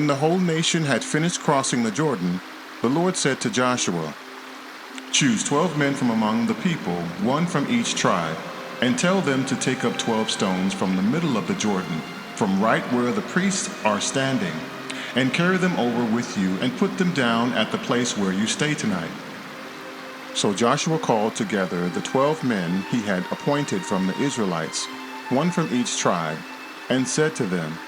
When the whole nation had finished crossing the Jordan, the Lord said to Joshua, "Choose 12 men from among the people, one from each tribe, and tell them to take up 12 stones from the middle of the Jordan, from right where the priests are standing, and carry them over with you and put them down at the place where you stay tonight." So Joshua called together the 12 men he had appointed from the Israelites, one from each tribe, and said to them,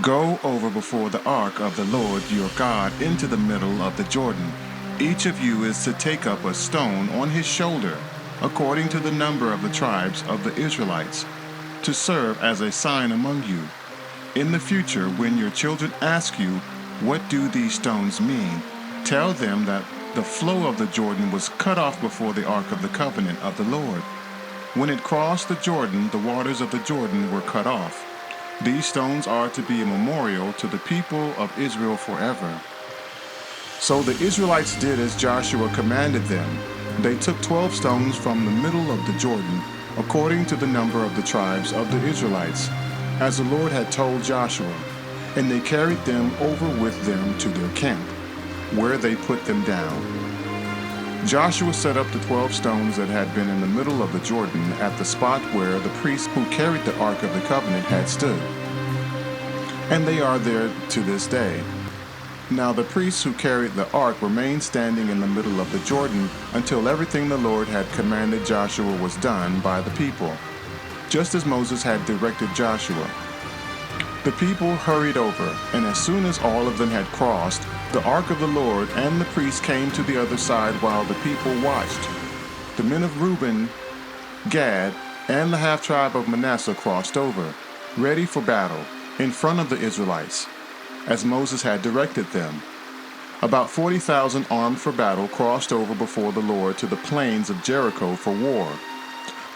"Go over before the ark of the Lord your God into the middle of the Jordan. Each of you is to take up a stone on his shoulder, according to the number of the tribes of the Israelites, to serve as a sign among you. In the future, when your children ask you, 'What do these stones mean?' tell them that the flow of the Jordan was cut off before the ark of the covenant of the Lord. When it crossed the Jordan, the waters of the Jordan were cut off. These stones are to be a memorial to the people of Israel forever." So the Israelites did as Joshua commanded them. They took 12 stones from the middle of the Jordan, according to the number of the tribes of the Israelites, as the Lord had told Joshua, and they carried them over with them to their camp, where they put them down. Joshua set up the 12 stones that had been in the middle of the Jordan at the spot where the priests who carried the Ark of the Covenant had stood, and they are there to this day. Now the priests who carried the ark remained standing in the middle of the Jordan until everything the Lord had commanded Joshua was done by the people, just as Moses had directed Joshua. The people hurried over, and as soon as all of them had crossed, the ark of the Lord and the priests came to the other side while the people watched. The men of Reuben, Gad, and the half-tribe of Manasseh crossed over, ready for battle, in front of the Israelites, as Moses had directed them. About 40,000 armed for battle crossed over before the Lord to the plains of Jericho for war.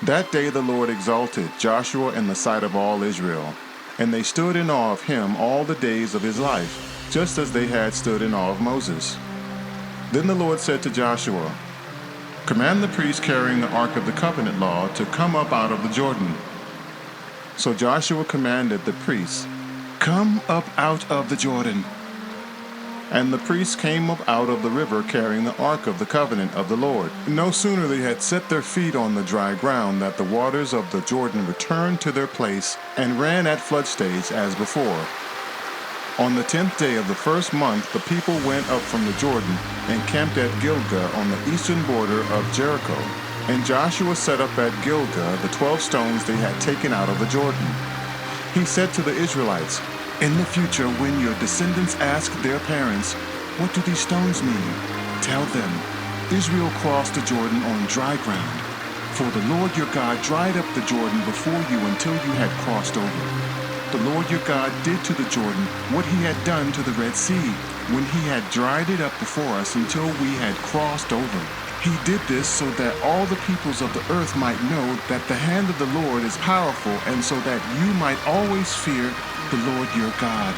That day the Lord exalted Joshua in the sight of all Israel, and they stood in awe of him all the days of his life, just as they had stood in awe of Moses. Then the Lord said to Joshua, "Command the priests carrying the Ark of the Covenant law to come up out of the Jordan." So Joshua commanded the priests, "Come up out of the Jordan." And the priests came up out of the river carrying the Ark of the Covenant of the Lord. No sooner they had set their feet on the dry ground that the waters of the Jordan returned to their place and ran at flood stage as before. On the 10th day of the first month, the people went up from the Jordan and camped at Gilgal on the eastern border of Jericho. And Joshua set up at Gilgal the 12 stones they had taken out of the Jordan. He said to the Israelites, "In the future, when your descendants ask their parents, 'What do these stones mean?' tell them, 'Israel crossed the Jordan on dry ground. For the Lord your God dried up the Jordan before you until you had crossed over. The Lord your God did to the Jordan what he had done to the Red Sea, when he had dried it up before us until we had crossed over. He did this so that all the peoples of the earth might know that the hand of the Lord is powerful, and so that you might always fear the Lord your God.